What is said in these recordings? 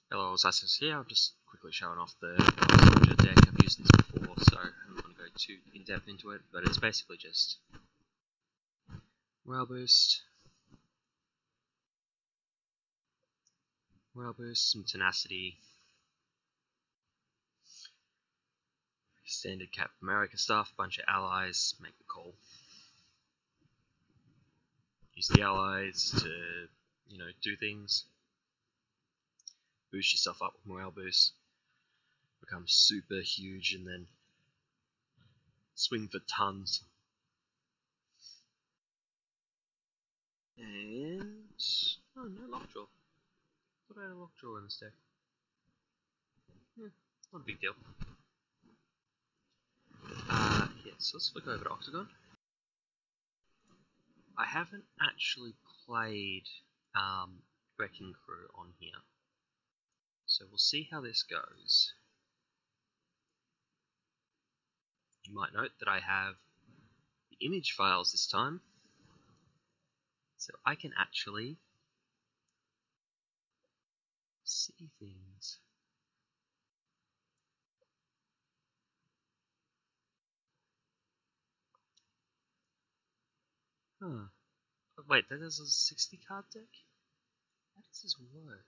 Hello, Osiris here. I'm just quickly showing off the soldier deck. I've used this before, so I'm not going to go too in-depth into it, but it's basically just morale boost, some tenacity, standard Cap America stuff, bunch of allies, make the call. Use the allies to, do things. Boost yourself up with morale boost. Become super huge and then swing for tons. And oh, no lockjaw. Thought I had a lockjaw in this deck. Yeah, not a big deal. So let's flick over to Octagon. I haven't actually played Wrecking Crew on here, so we'll see how this goes. You might note that I have the image files this time, so I can actually see things. Huh. Oh, wait, that is a 60 card deck? How does this work?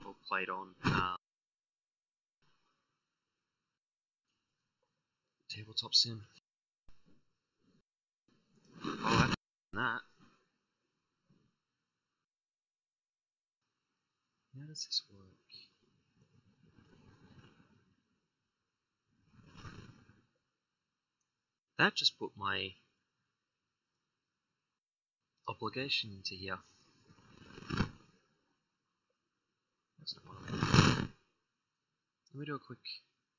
Or played on Tabletop Sim. Oh, I've done that. How does this work? That just put my obligation into here. That's not what I meant. Let me do a quick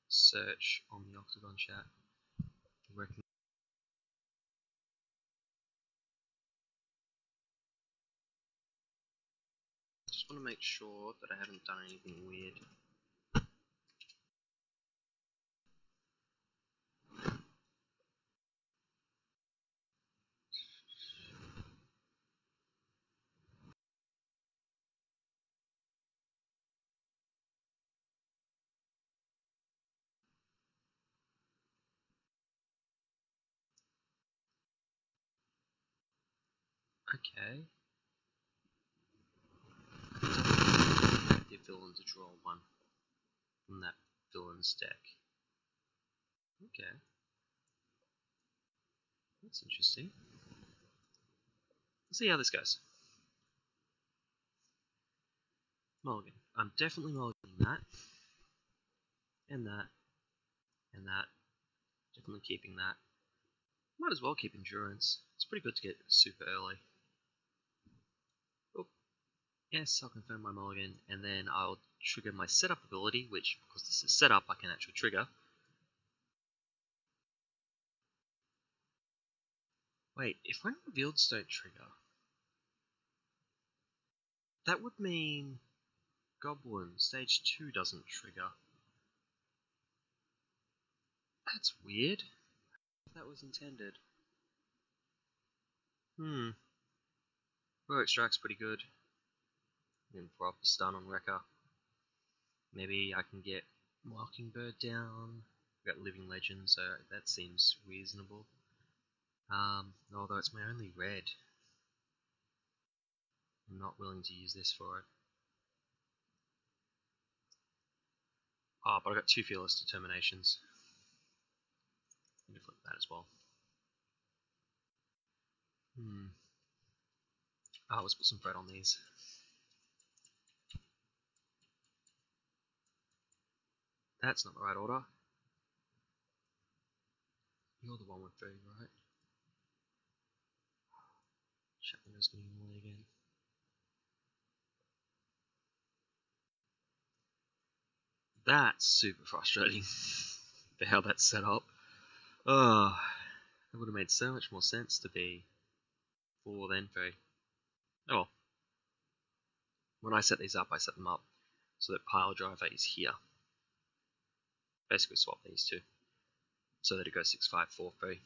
search on the Octagon chat. Just want to make sure that I haven't done anything weird. Okay. Active villain to draw one from that villain's deck. Okay. That's interesting. Let's see how this goes. Mulligan. I'm definitely mulliganing that. And that. And that. Definitely keeping that. Might as well keep Endurance. It's pretty good to get super early. Oh. Yes, I'll confirm my mulligan, and then I'll trigger my setup ability, which, because this is setup, I can actually trigger. Wait, if when revealed don't trigger, that would mean Goblin Stage 2 doesn't trigger. That's weird. If that was intended. Heroic Strike's pretty good. Then throw up a stun on Wrecker. Maybe I can get Mockingbird down. I've got Living Legend, so that seems reasonable. Although it's my only red. I'm not willing to use this for it. Oh, but I've got 2 Fearless Determinations. I'm going to flip that as well. Let's put some Fred on these. That's not the right order. You're the one with 3, right? Chatwinder's getting away again. That's super frustrating for how that's set up. Oh, it would have made so much more sense to be 4 then 3. Oh well. When I set these up, I set them up so that Pile Driver is here. Basically swap these two so that it goes 6-5-4-3.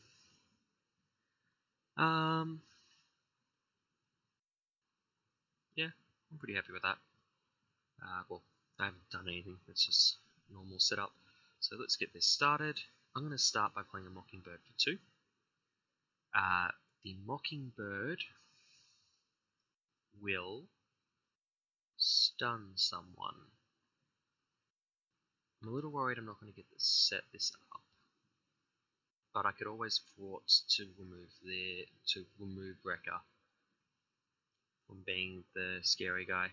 Yeah, I'm pretty happy with that. Well, I haven't done anything, it's just normal setup. So let's get this started. I'm going to start by playing a Mockingbird for 2. The Mockingbird will stun someone. I'm a little worried I'm not going to get to set this up, but I could always thwart to remove Wrecker from being the scary guy.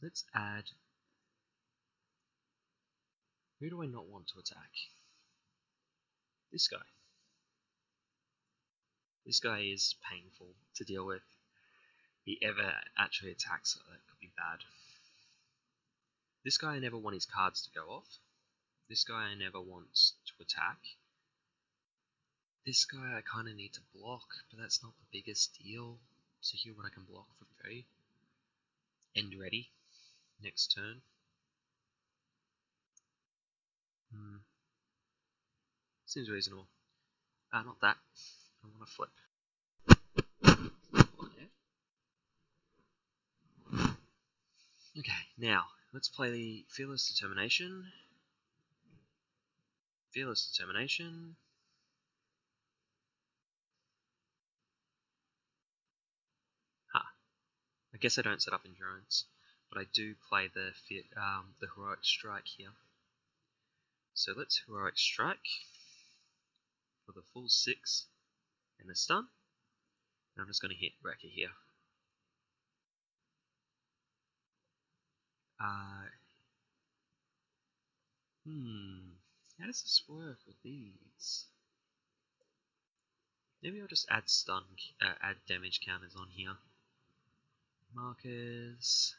Let's add. Who do I not want to attack? This guy. This guy is painful to deal with. If he ever actually attacks, that could be bad. This guy I never want his cards to go off. This guy I never want to attack. This guy I kind of need to block, but that's not the biggest deal. So here what I can block for 3. End ready. Next turn. Seems reasonable. Not that. I want to flip. Okay, now let's play the Fearless Determination. Fearless Determination. I guess I don't set up Endurance, but I do play the Heroic Strike here. So let's Heroic Strike for the full 6 and a stun. And I'm just going to hit Wrecker here. How does this work with these? Maybe I'll just add add damage counters on here. Markers.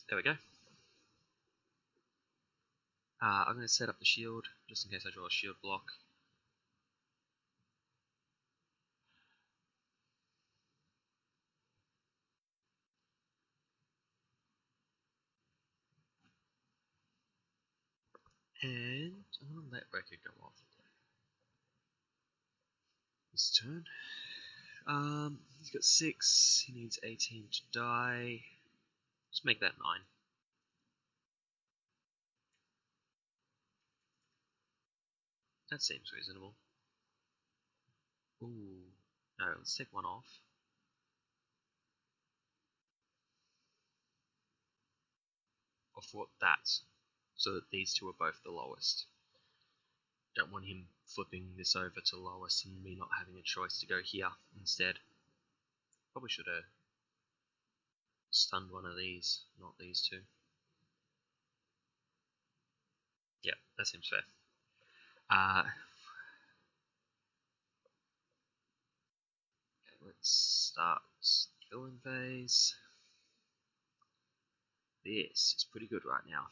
There we go. I'm going to set up the shield, just in case I draw a shield block. And I'm going to let Wrecker go off this turn. He's got 6, he needs 18 to die. Just make that 9. That seems reasonable. Ooh, no, let's take 1 off. Or for that, so that these 2 are both the lowest. Don't want him flipping this over to lowest and me not having a choice to go here instead. Probably should have stunned one of these, not these 2. Yeah, that seems fair. Okay, let's start villain phase. This is pretty good right now.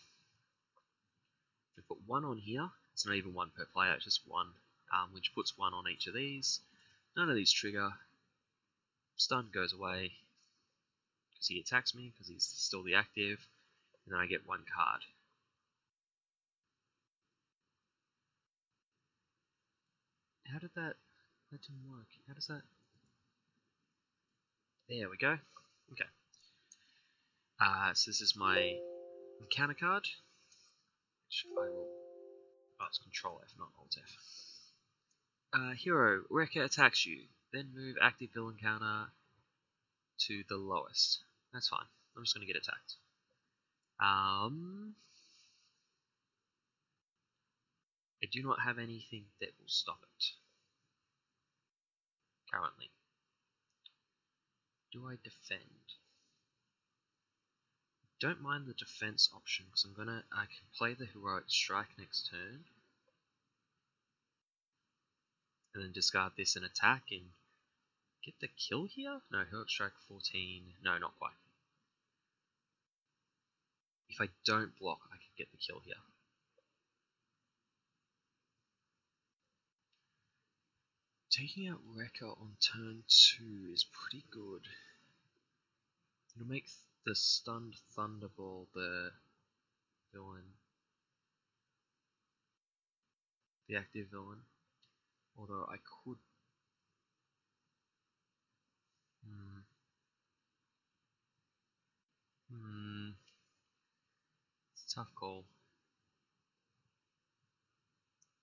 We put 1 on here. It's not even 1 per player, it's just 1, which puts 1 on each of these. None of these trigger. Stun goes away because he attacks me because he's still the active, and then I get 1 card. How did that didn't work? How does that? There we go. Okay. So this is my encounter card, which I will. Oh, it's Control F, not Alt F. Hero, Wrecker attacks you. Then move active villain counter to the lowest. That's fine. I'm just going to get attacked. I do not have anything that will stop it. Currently. Do I defend? Don't mind the defense option because I can play the Heroic Strike next turn. And then discard this and attack and get the kill here? No, Heroic Strike 14. No, not quite. If I don't block, I can get the kill here. Taking out Wrecker on turn 2 is pretty good. It'll make the stunned Thunderball the villain, the active villain. Although I could. It's a tough call.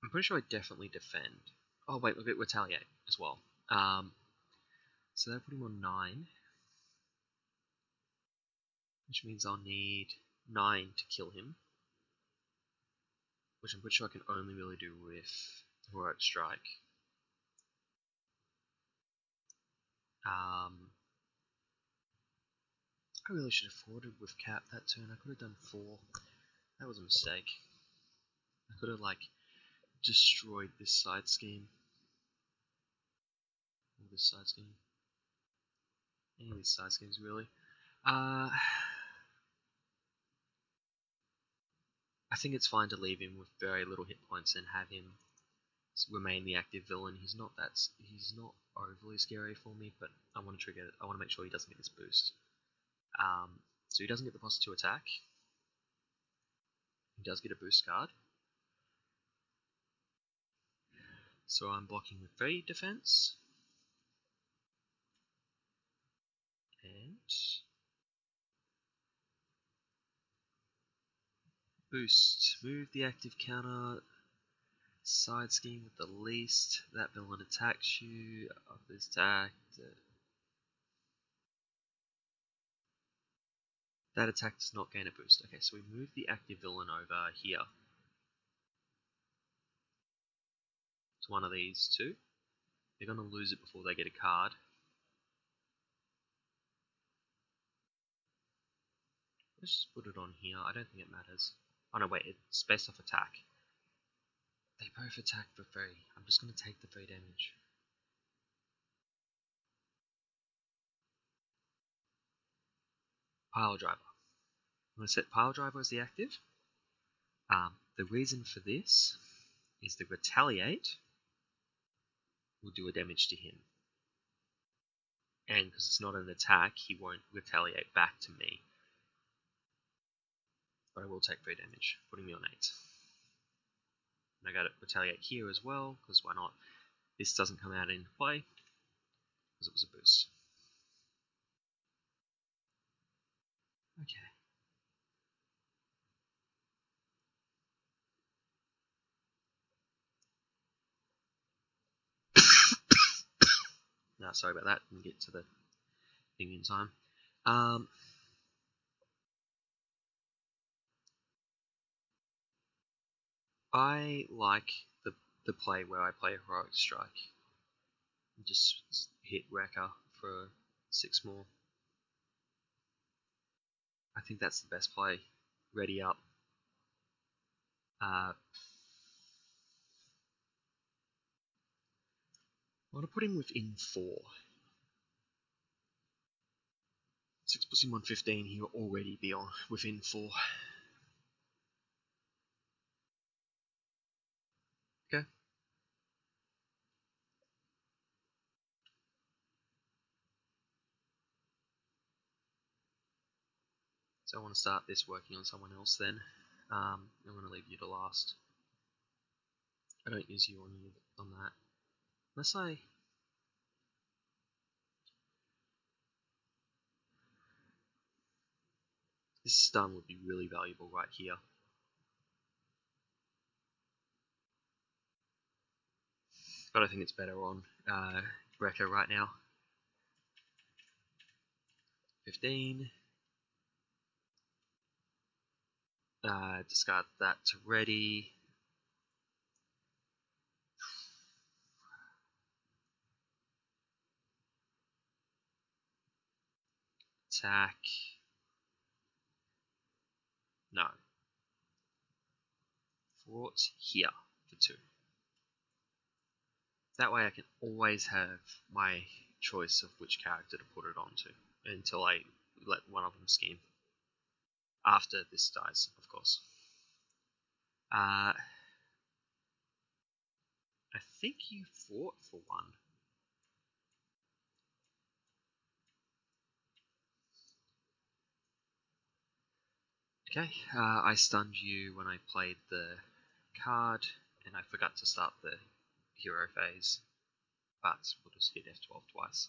I'm pretty sure I definitely defend. Oh wait, look at retaliate as well. So that put him on 9, which means I'll need 9 to kill him, which I'm pretty sure I can only really do with heroic strike. I really should have forwarded with Cap that turn. I could have done 4. That was a mistake. I could have like destroyed this side scheme. Or this side scheme. Any of these side schemes really. I think it's fine to leave him with very little hit points and have him remain the active villain. He's not overly scary for me, but I want to trigger it. I want to make sure he doesn't get this boost. So he doesn't get the +2 attack. He does get a boost card. So I'm blocking with 3 defense. And boost. Move the active counter. Side scheme with the least. That villain attacks you. After this attack. That attack does not gain a boost. Okay, so we move the active villain over here. To one of these two. They're going to lose it before they get a card. Let's just put it on here. I don't think it matters. Oh no, wait, it's based off attack. They both attack for 3. I'm just going to take the 3 damage. Pile driver. I'm going to set pile driver as the active. The reason for this is the retaliate will do a damage to him. And because it's not an attack, he won't retaliate back to me. But I will take 3 damage, putting me on 8. And I got to retaliate here as well, because why not? This doesn't come out into play, because it was a boost. Okay. No, sorry about that, didn't get to the thing in time. I like the play where I play Heroic Strike. And just hit Wrecker for 6 more. I think that's the best play. Ready up. I want to put him within 4. 6 puts him on 15, he will already be on within 4. Okay. So I want to start this working on someone else then. I'm going to leave you to last. I don't use you on that. Unless I... This stun would be really valuable right here. But I think it's better on Wrecker right now. 15. Discard that to ready. Attack. No. Fort here for 2. That way I can always have my choice of which character to put it onto until I let one of them scheme. After this dies, of course. I think you fought for 1. Okay, I stunned you when I played the card, and I forgot to start the hero phase, but we'll just hit F12 twice.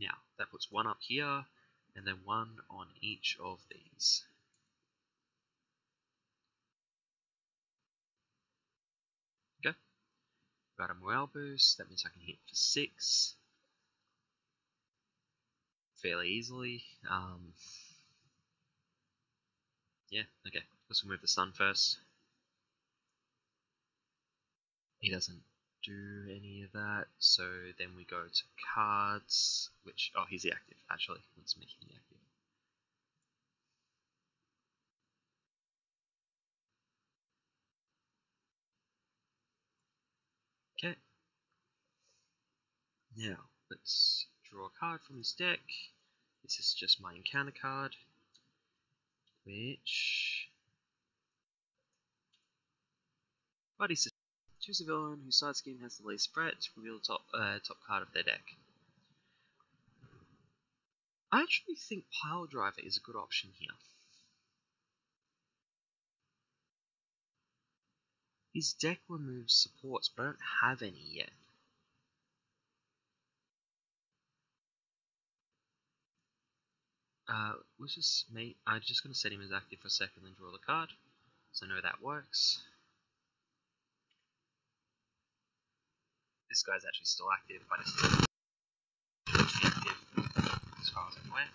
Now, that puts one up here, and then one on each of these. Okay, got a morale boost, that means I can hit for 6 fairly easily. Yeah, okay, let's remove the stun first. He doesn't do any of that, so then we go to cards, which, oh, he's the active, actually, let's make him the active. Okay, now let's draw a card from his deck. This is just my encounter card, which... Buddy system. Choose a villain whose side scheme has the least threat to reveal the top card of their deck. I actually think Pile Driver is a good option here. His deck removes supports, but I don't have any yet. Let's just make... I'm just going to set him as active for a second and draw the card, so I know that works. This guy's actually still active, but it's still active as far as I'm aware.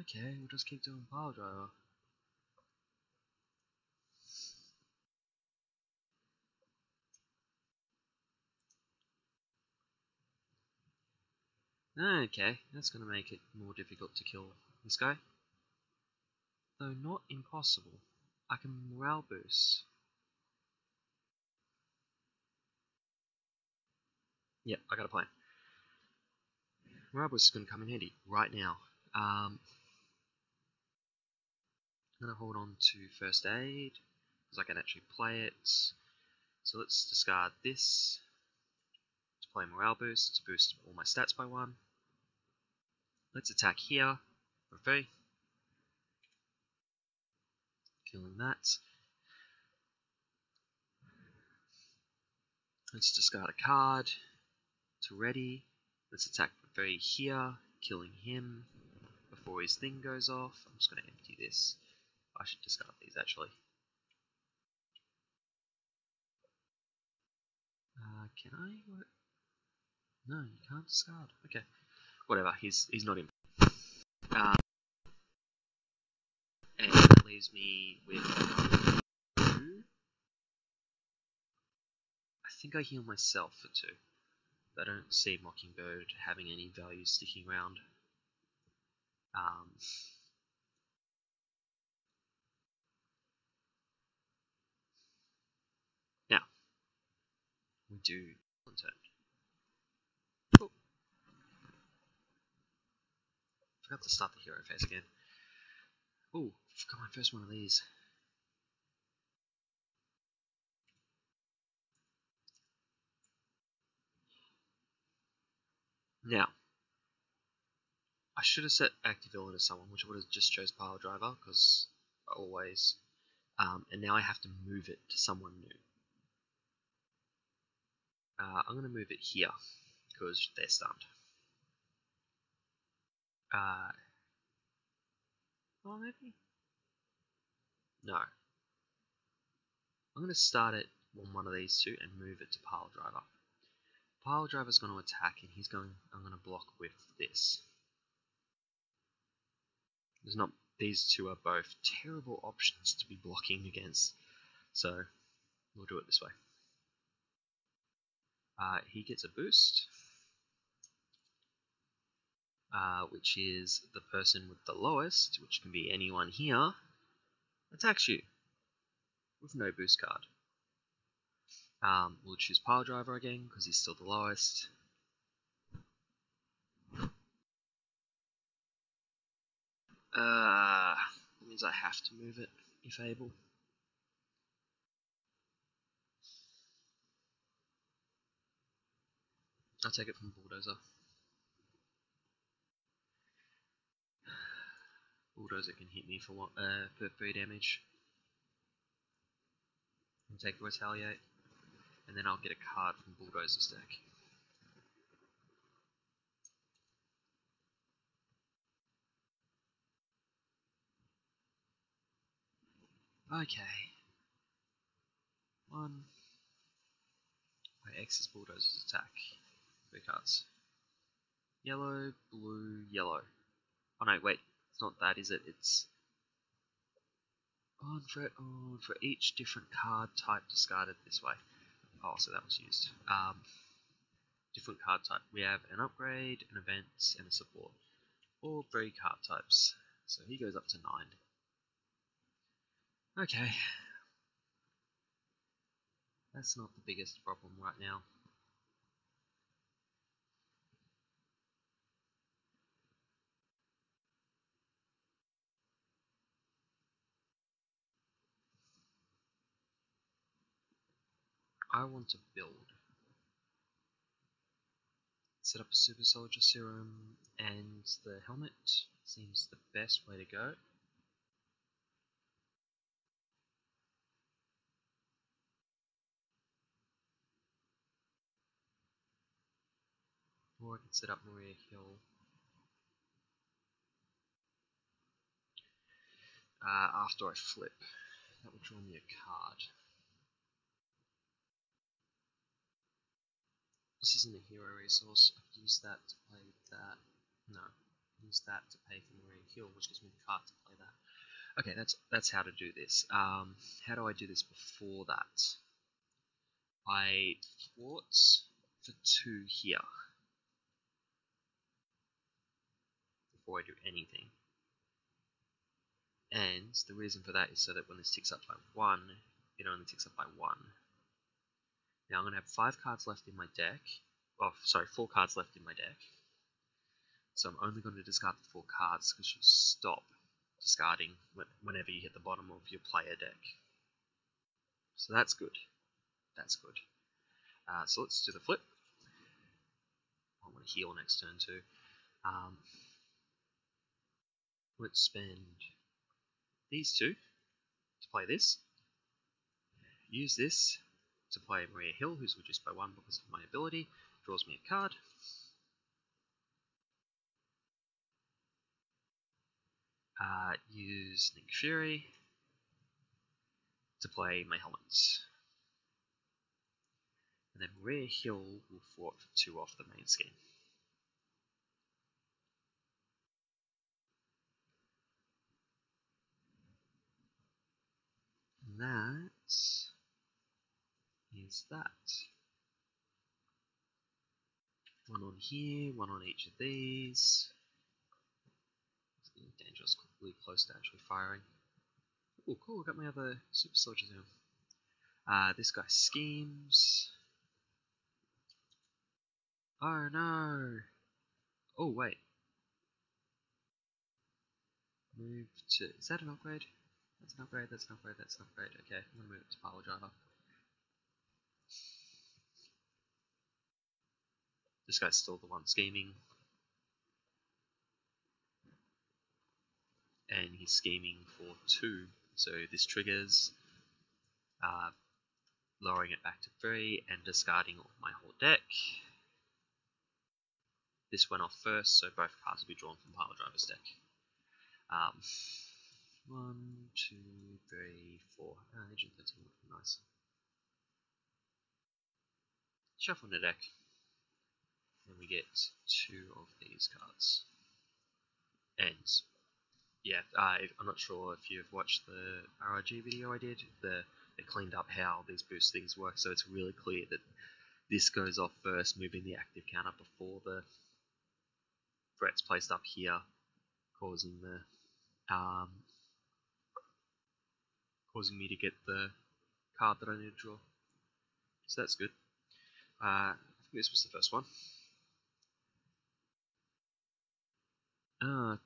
Okay, we'll just keep doing Pile Driver. Okay, that's going to make it more difficult to kill this guy. Though not impossible. I can morale boost. Yep, I got a plan. Morale boost is going to come in handy right now. I'm going to hold on to first aid, because I can actually play it. So let's discard this to play morale boost, to boost all my stats by 1. Let's attack here for free. Killing that. Let's discard a card to ready. Let's attack for free here, killing him before his thing goes off. I'm just going to empty this. I should discard these actually. Can I? No, you can't discard. Okay, whatever. He's not in. And that leaves me with 2. I think I heal myself for 2. I don't see Mockingbird having any value sticking around. Now, we do one turn. Oh. Forgot to start the hero phase again. Oh, forgot my first one of these. Now, I should have set active villain to someone, which would have just chose Pile Driver, because always. And now I have to move it to someone new. I'm going to move it here, because they're stunned. Oh, maybe? No. I'm going to start it on one of these two and move it to Pile Driver. Pile Driver's going to attack, and I'm going to block with this. These two are both terrible options to be blocking against, so we'll do it this way. He gets a boost, which is the person with the lowest, which can be anyone here, attacks you with no boost card. We'll choose Pile Driver again because he's still the lowest. That means I have to move it if able. I'll take it from Bulldozer. Bulldozer can hit me for 3 damage. And take a Retaliate. And then I'll get a card from Bulldozer's deck. Okay. 1. My X is Bulldozer's attack. 3 cards. Yellow, blue, yellow. Oh no, wait. It's not that, is it? It's for each different card type discarded this way. Oh, so that was used. Different card type. We have an upgrade, an event, and a support. All 3 card types. So he goes up to 9. Okay. That's not the biggest problem right now. I want to build. Set up a Super Soldier Serum and the helmet. Seems the best way to go. Or I could set up Maria Hill. After I flip. That will draw me a card. This isn't a hero resource. I could use that to play that. No. Use that to pay for Maria Hill, which gives me the card to play that. Okay, that's how to do this. How do I do this before that? I thwart for 2 here. Before I do anything. And the reason for that is so that when this ticks up by 1, it only ticks up by 1. Now I'm going to have 5 cards left in my deck. Oh, sorry, 4 cards left in my deck. So I'm only going to discard the 4 cards because you stop discarding whenever you hit the bottom of your player deck. So that's good. That's good. So let's do the flip. I want to heal next turn too. Let's spend these 2 to play this. Use this to play Maria Hill, who's reduced by 1 because of my ability. Draws me a card. Use Nick Fury to play my helmets. And then Maria Hill will thwart for 2 off the main scheme. And that is that. 1 on here, 1 on each of these. It's getting dangerously close to actually firing. Oh, cool, I got my other super soldiers now. This guy schemes. Oh no! Oh, wait. Move to. Is that an upgrade? That's an upgrade, that's an upgrade, that's an upgrade. Okay, I'm gonna move it to Pile Driver. This guy's still the one scheming. And he's scheming for 2. So this triggers, lowering it back to 3 and discarding my whole deck. This went off first, so both cards will be drawn from Pile Driver's deck. 1, 2, 3, 4. Agent 13 would be nice. Shuffle the deck. And we get 2 of these cards. And yeah, I'm not sure if you've watched the RRG video I did. They cleaned up how these boost things work, so it's really clear that this goes off first, moving the active counter before the threat's placed up here, causing me to get the card that I need to draw. So that's good. I think this was the first one.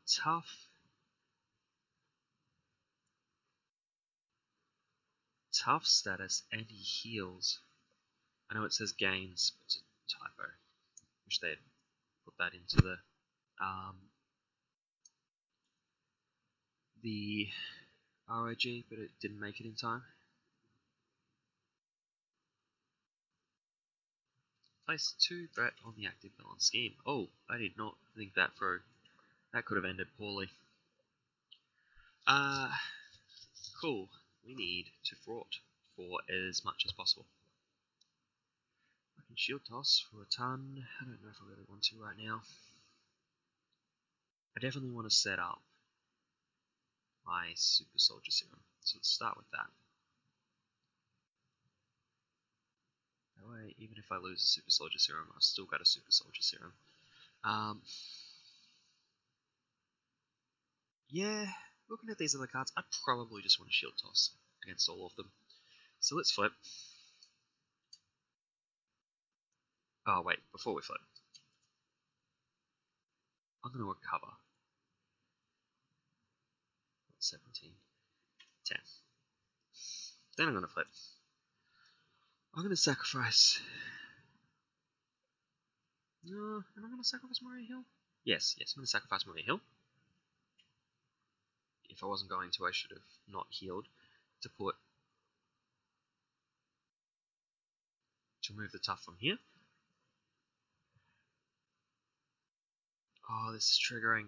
Tough. Tough status, and he heals. I know it says gains, but it's a typo. Wish they'd put that into the ROG, but it didn't make it in time. Place 2 threat on the active villain scheme. Oh, I did not think that through. That could have ended poorly. Cool. We need to thwart for as much as possible. I can shield toss for a ton. I don't know if I really want to right now. I definitely want to set up my super soldier serum. So let's start with that. That way, even if I lose a super soldier serum, I've still got a super soldier serum. Yeah, looking at these other cards, I probably just want to shield toss against all of them. So let's flip. Oh wait, before we flip, I'm going to recover. 17, 10. Then I'm going to flip. I'm going to sacrifice. No, am I going to sacrifice Maria Hill? Yes, I'm going to sacrifice Maria Hill. If I wasn't going to, I should have not healed to remove the tough from here. Oh, this is triggering.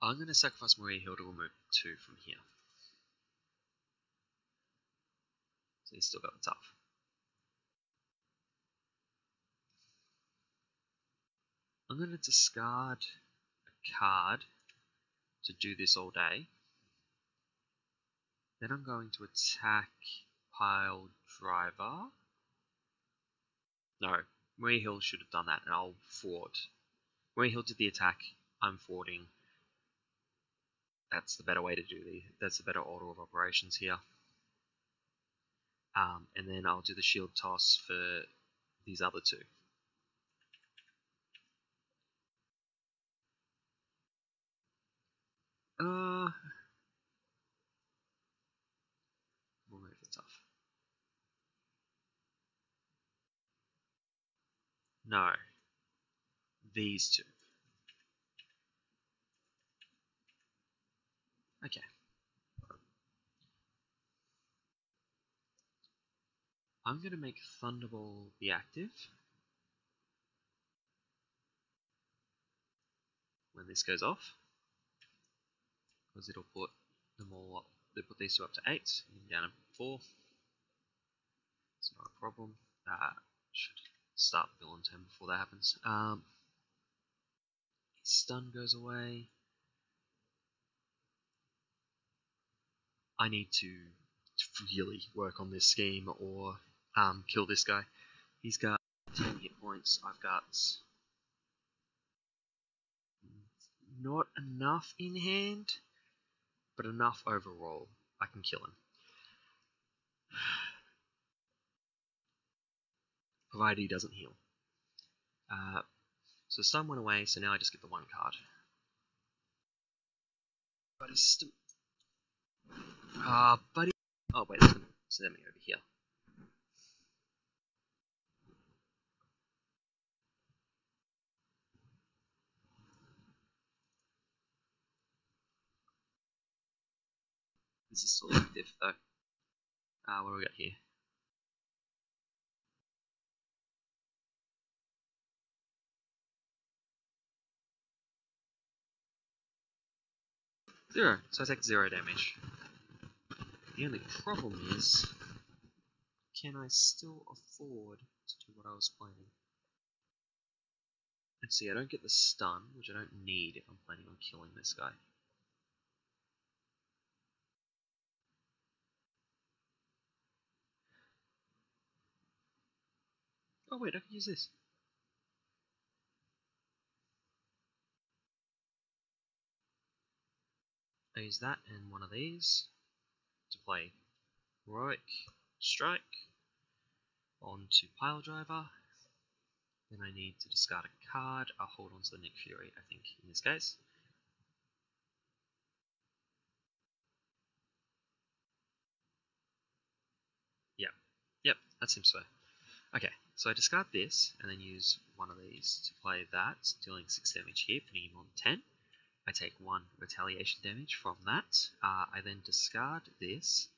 I'm going to sacrifice Maria Hill to remove 2 from here. So he's still got the tough. I'm going to discard a card to do this all day. Then I'm going to attack Pile Driver. No, Maria Hill should have done that, and I'll thwart. Maria Hill did the attack, I'm thwarting. That's the better way to do that's the better order of operations here. And then I'll do the shield toss for these other 2. Remove the tough. No. These 2. Okay. I'm going to make Thunderball be active when this goes off, because it'll put them all up. They put these 2 up to 8, and down to 4. It's not a problem. Should start the villain turn before that happens. Stun goes away. I need to really work on this scheme or kill this guy. He's got 10 hit points. I've got not enough in hand, but enough overall. I can kill him. Provided he doesn't heal. So stun went away, so now I just get the 1 card. Buddy system. Buddy. Oh wait, that's gonna send me over here. This is still active though. What do we got here? Zero. So I take 0 damage. The only problem is, can I still afford to do what I was planning? And see, I don't get the stun, which I don't need if I'm planning on killing this guy. Oh wait, I can use this. I use that and one of these to play Heroic Strike onto Pile Driver. Then I need to discard a card. I'll hold on to the Nick Fury, I think, in this case. that seems fair. Okay, so I discard this, and then use one of these to play that, dealing 6 damage here, putting him on 10. I take 1 retaliation damage from that. I then discard this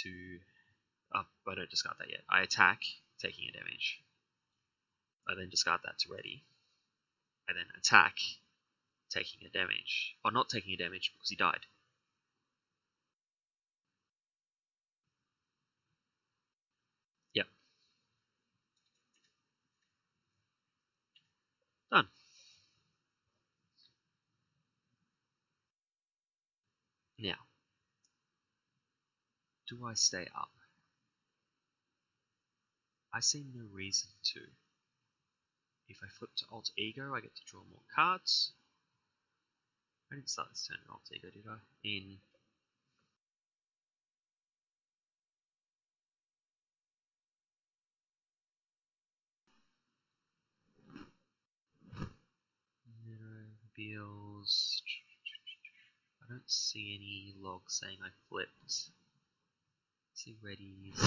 to... Oh, I don't discard that yet. I attack, taking a damage. I then discard that to ready. I then attack, taking a damage. Or not taking a damage because he died. Yep. Done. Now, do I stay up? I see no reason to. If I flip to Alter Ego, I get to draw more cards. I didn't start this turn in Alter Ego, did I? In... Reveals... I don't see any log saying I flipped. See readies.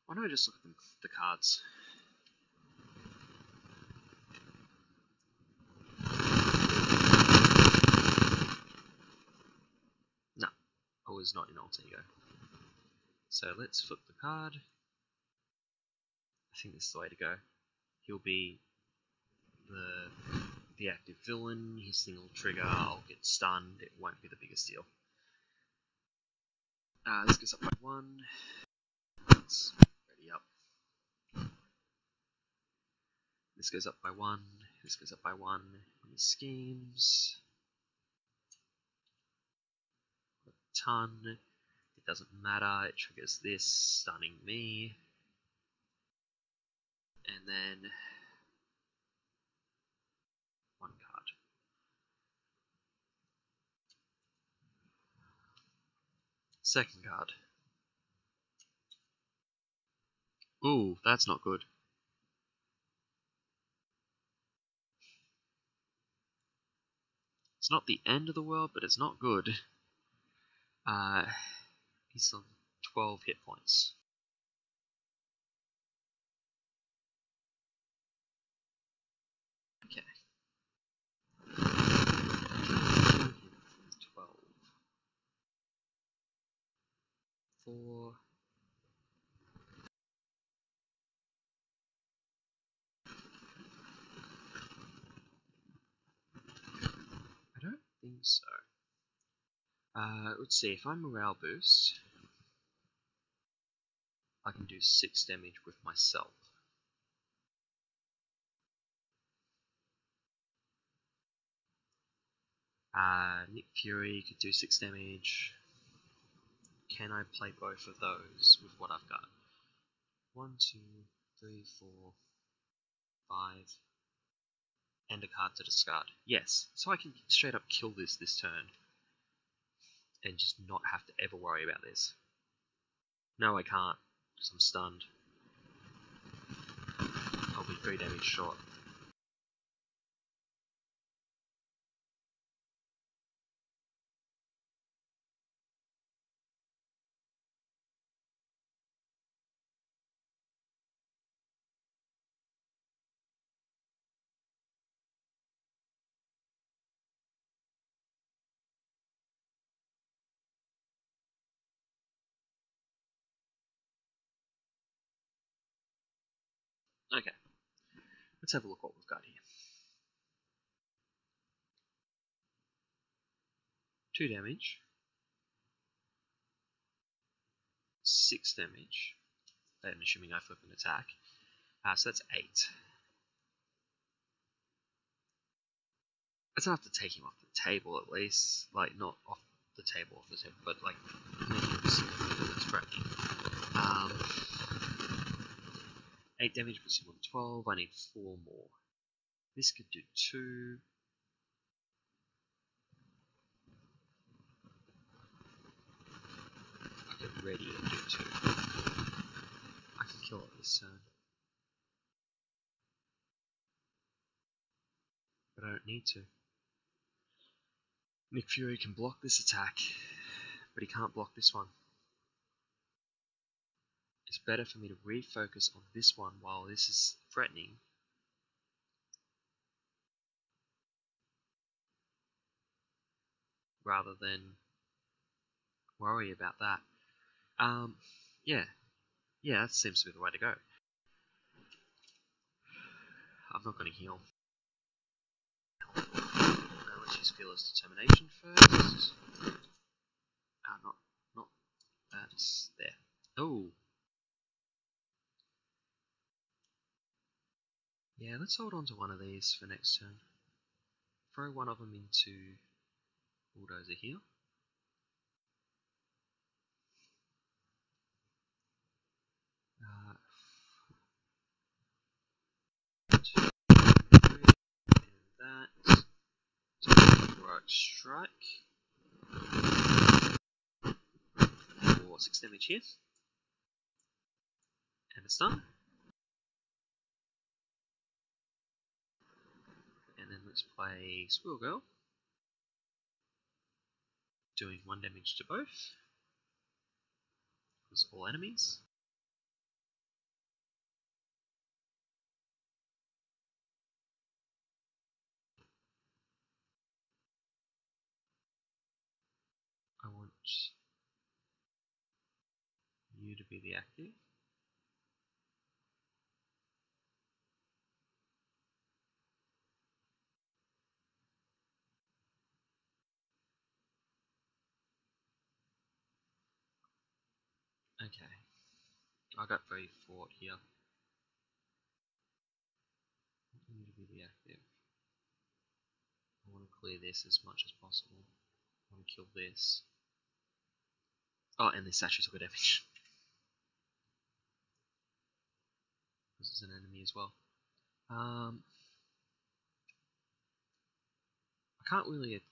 Why don't I just look at the cards? No, I was not in Alter Ego. So let's flip the card. I think this is the way to go. He'll be the active villain, his thing will trigger, I'll get stunned, it won't be the biggest deal. This goes up by 1. Let's ready up. This goes up by 1. This goes up by 1. Any schemes? A ton. It doesn't matter. It triggers this, stunning me. And then 1 card. Second card. Ooh, that's not good. It's not the end of the world, but it's not good. He's on 12 hit points. Okay. 12. 4. I don't think so. Let's see, if I'm morale boost, I can do 6 damage with myself. Nick Fury could do 6 damage. Can I play both of those with what I've got? 1, 2, 3, 4, 5, and a card to discard. Yes, so I can straight up kill this turn, and just not have to ever worry about this. No, I can't, because I'm stunned. I'll be 3 damage short. Okay, let's have a look what we've got here. 2 damage. 6 damage. I'm assuming I flip an attack. So that's 8. It's enough to take him off the table at least. Like, not off the table, but like, making him that's correct. 8 damage puts him on 12. I need 4 more. This could do 2. I could ready and do 2. I can kill it this turn. But I don't need to. Nick Fury can block this attack, but he can't block this one. it's better for me to refocus on this one while this is threatening. Rather than worry about that. Yeah, that seems to be the way to go. I'm not going to heal. Let's use Fearless Determination first. Not that's there. Oh, yeah. Let's hold on to one of these for next turn. Throw one of them into Bulldozer here. That. So Heroic Strike. For 6 damage here. And a stun. And then let's play Squirrel Girl. Doing 1 damage to both. Because all enemies. I want you to be the active. Okay. I got very forward here. I want you to be the active. I want to clear this as much as possible. I want to kill this. Oh, and this actually took a damage. This is an enemy as well. I can't really.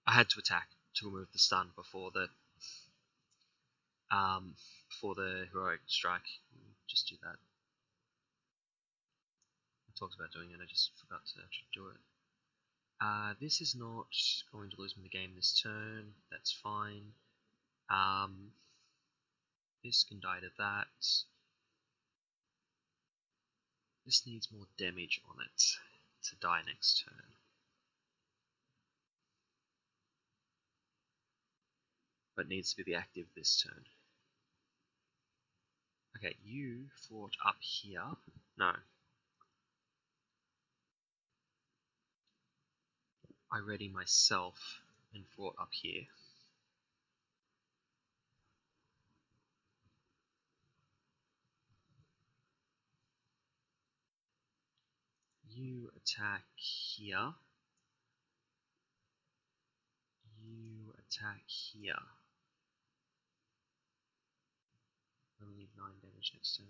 I had to attack to remove the stun before the heroic strike. Just do that. I talked about doing it. I just forgot to actually do it. This is not going to lose me the game this turn. That's fine. This can die to that. This needs more damage on it to die next turn. But needs to be the active this turn. Okay, you fought up here. No. I ready myself and fought up here. You attack here. You attack here. I only need 9 damage next turn.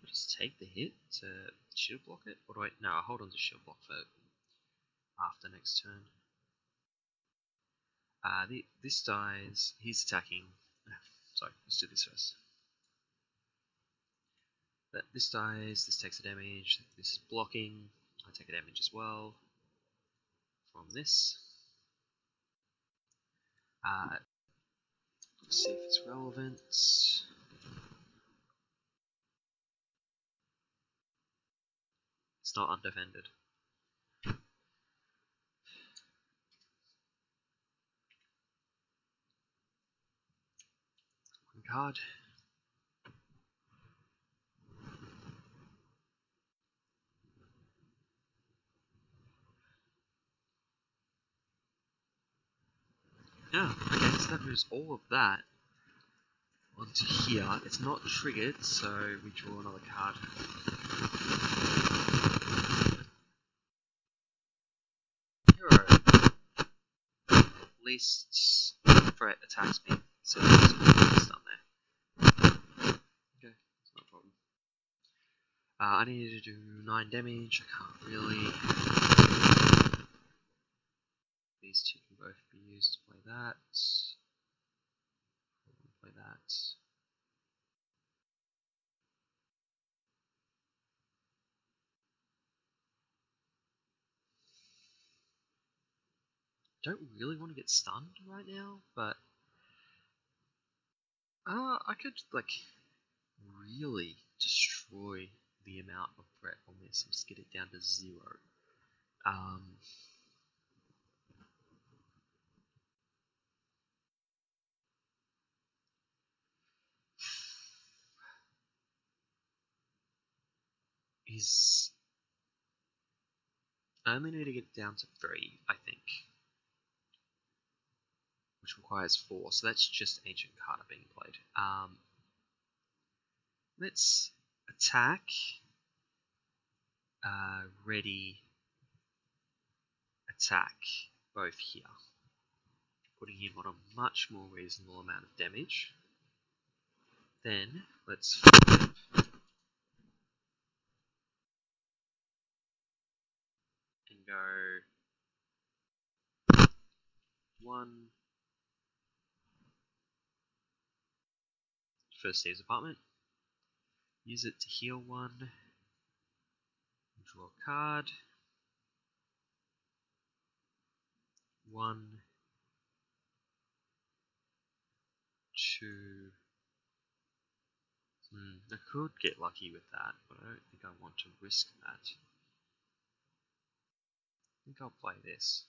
Just take the hit to shield block it? Or do I? No, I hold on to shield block for after next turn. This dies. He's attacking. Sorry, let's do this first. This dies. This takes a damage. This is blocking. I take a damage as well from this. Let's see if it's relevant. It's not undefended. One card. Yeah, okay, so that moves all of that onto here. It's not triggered, so we draw another card. Hero. At least threat attacks me, so there's a stun there. Okay, it's not a problem. I need to do 9 damage, I can't really. These two can both be used to play that. Play that. don't really want to get stunned right now, but I could like really destroy the amount of threat on this and just get it down to 0. I only need to get it down to 3, I think, which requires 4, so that's just Ancient Carter being played. Let's attack, ready, attack, both here, putting him on a much more reasonable amount of damage. Then let's flip and go 1 for Steve's apartment. Use it to heal 1. Draw a card. 1, 2. I could get lucky with that, but I don't think I want to risk that. I think I'll play this.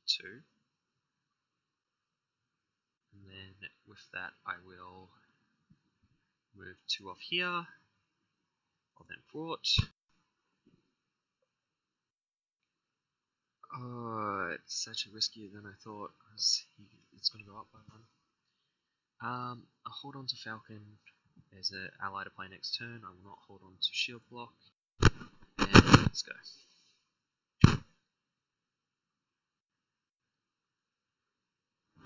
2. And then with that I will move 2 off here. I'll then brought. Oh, it's actually riskier than I thought, because it's going to go up by 1. I'll hold on to Falcon as an ally to play next turn. I will not hold on to shield block. And let's go.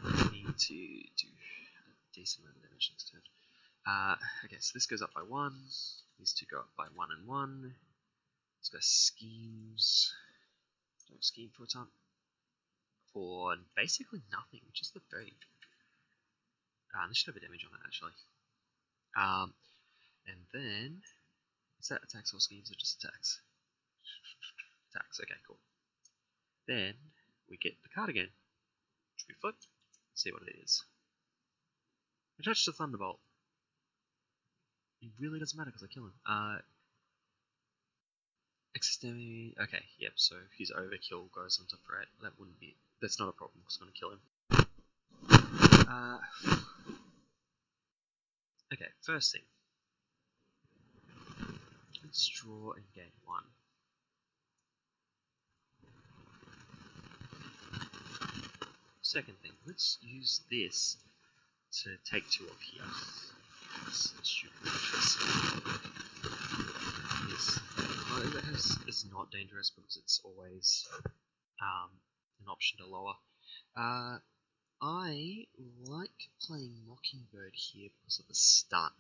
I need to do a decent amount of damage next turn. Okay, so this goes up by 1. These two go up by 1 and 1. Let's go schemes. Don't scheme for a ton. For basically nothing, just the 3. This should have a damage on it actually. And then is that attacks or schemes or just attacks? Attacks, okay, cool. Then we get the card again. Should we flip? Let's see what it is. Attach to Thunderbolt. It really doesn't matter because I kill him. Excess damage. Okay, yep, so if his overkill goes onto threat, that's not a problem because I'm going to kill him. Okay, first thing. Let's draw and gain 1. Second thing, let's use this to take 2 off here. That's stupid. It's not dangerous because it's always an option to lower. I like playing Mockingbird here because of the stun.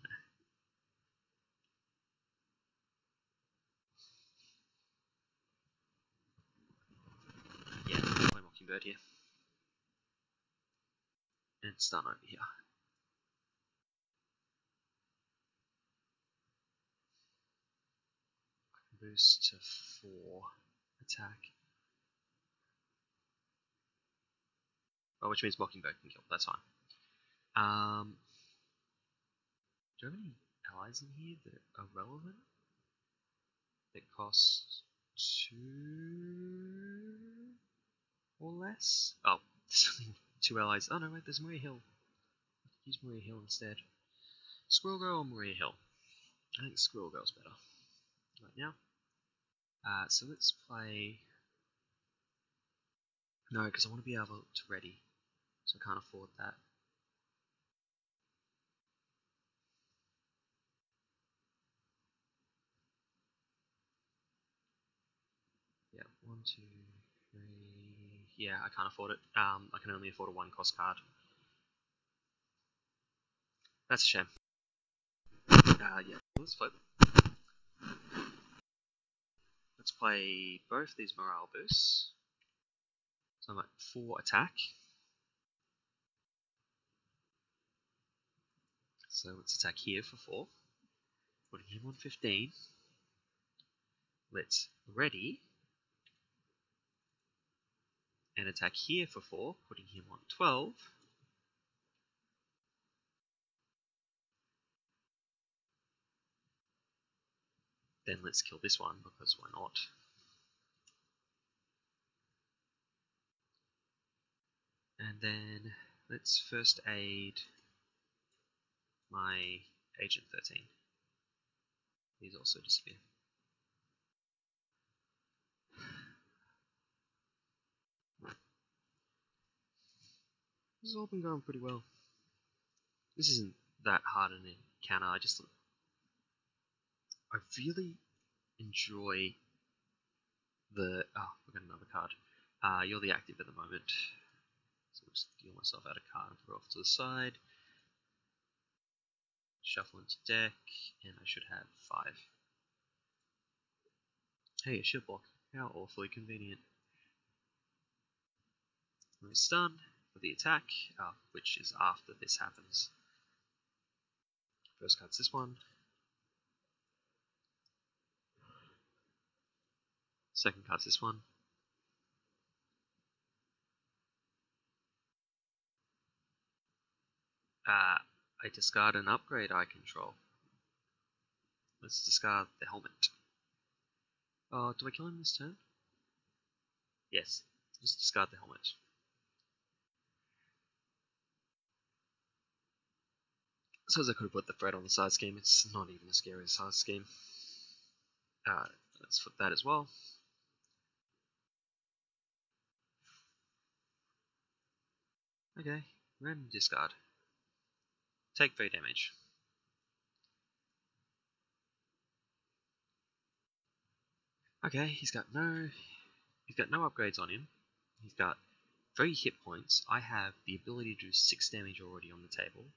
Yeah, I'll play Mockingbird here. And stun over here. I can boost to 4 attack. Oh, which means Mockingbird can kill, that's fine. Do you have any allies in here that are relevant? That cost 2 or less? Oh, there's only 2 allies. Oh no, wait, there's Maria Hill. Use Maria Hill instead. Squirrel Girl or Maria Hill? I think Squirrel Girl's better right now. So let's play. No, because I want to be able to ready, so I can't afford that. Yeah, 1, 2, 3. Yeah, I can't afford it. I can only afford a 1-cost card. That's a shame. Yeah, let's flip. Let's play both these morale boosts. So I'm at 4 attack. So let's attack here for 4. Putting him on 15. Let's ready. and attack here for 4, putting him on 12. Then let's kill this one, because why not? And then let's first aid my Agent 13. He's also disappeared. This has all been going pretty well. This isn't that hard an encounter. I really enjoy the... Oh, we got another card. You're the active at the moment. So I'll just deal myself out a card and throw off to the side. Shuffle into deck, and I should have 5. Hey, a shield block. How awfully convenient. Nice stun for the attack, which is after this happens. First card's this one. Second card's this one. I discard an upgrade I control. Let's discard the helmet. Oh, do I kill him this turn? Yes. Let's discard the helmet. Suppose I could have put the threat on the side scheme. It's not even as scary as side scheme. Let's flip that as well. Okay, random discard. Take 3 damage. Okay, he's got no upgrades on him. He's got 3 hit points. I have the ability to do 6 damage already on the table.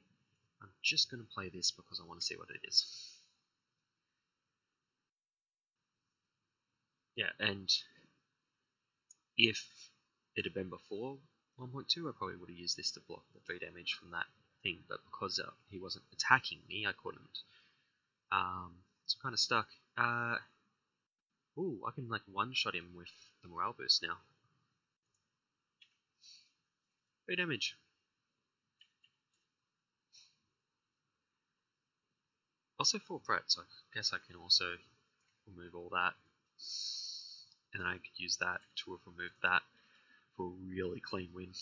I'm just going to play this because I want to see what it is. Yeah, and if it had been before 1.2, I probably would have used this to block the 3 damage from that thing, but because he wasn't attacking me, I couldn't. So I'm kind of stuck. Ooh, I can like one-shot him with the morale boost now. 3 damage. Also 4 threat, so I guess I can also remove all that. And then I could use that to have removed that for a really clean win.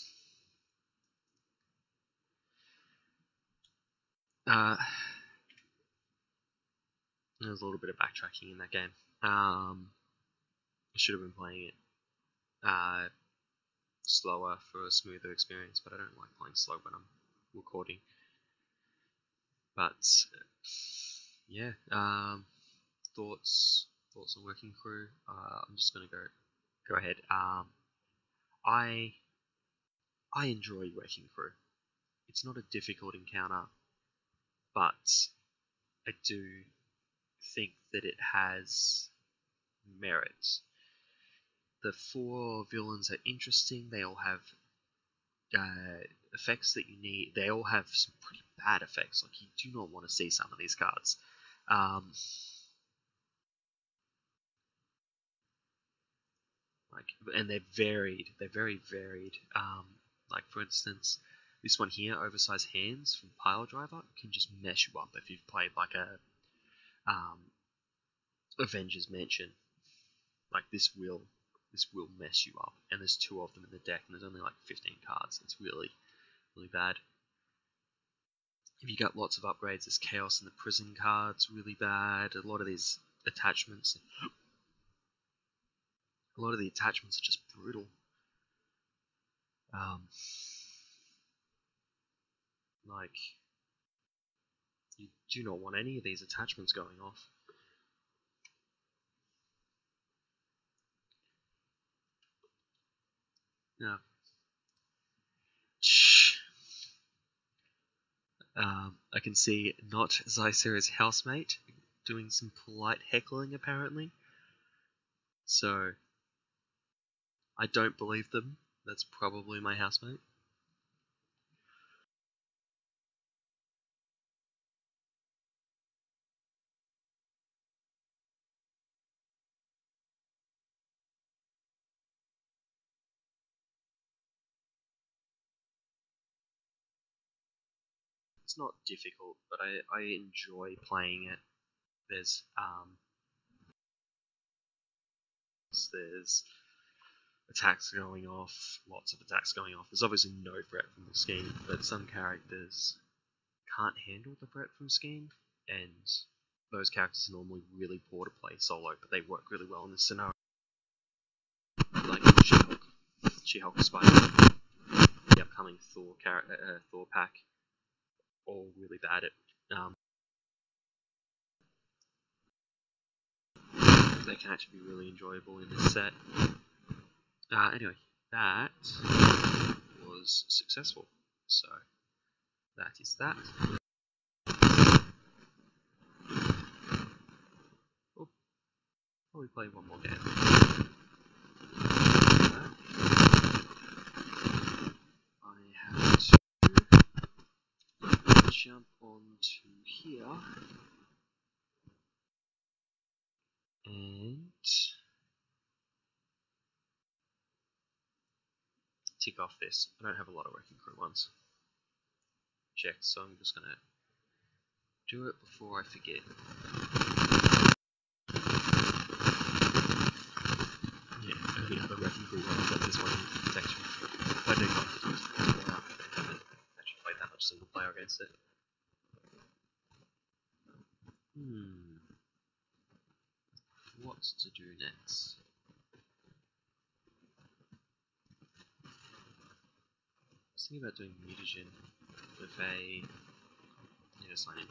There's a little bit of backtracking in that game. I should have been playing it slower for a smoother experience, but I don't like playing slow when I'm recording. But yeah, thoughts on working crew. I'm just gonna go ahead. I enjoy working crew. It's not a difficult encounter, but I do think that it has merit. The 4 villains are interesting. They all have effects that you need. They all have some pretty bad effects. Like, you do not want to see some of these cards. And they're varied. They're very varied. Like, for instance, this one here, Oversized Hands from Pile Driver, can just mess you up if you've played like a Avengers Mansion. Like, this will mess you up. And there's 2 of them in the deck, and there's only like 15 cards. It's really, really bad. If you got lots of upgrades, there's Chaos in the Prison cards, really bad. A lot of these attachments, a lot of the attachments are just brutal. Like, you do not want any of these attachments going off. Now, I can see not Zysera's housemate doing some polite heckling, apparently. So, I don't believe them. That's probably my housemate. it's not difficult, but I enjoy playing it. There's attacks going off, lots of attacks going off. There's obviously no threat from the scheme, but some characters can't handle the threat from scheme, and those characters are normally really poor to play solo, but they work really well in this scenario. Like She-Hulk, Spider-Man, the upcoming Thor pack, all really bad at. They can actually be really enjoyable in this set. Anyway, that was successful. So that is that. Oh, probably play one more game. I have to jump onto here and tick off this. I don't have a lot of Wrecking Crew ones checked, so I'm just gonna do it before I forget. Yeah, only other Wrecking Crew ones at this one section. I do not actually play that much single player against it. What to do next? I was thinking about doing mutagen with a... I need to sign in.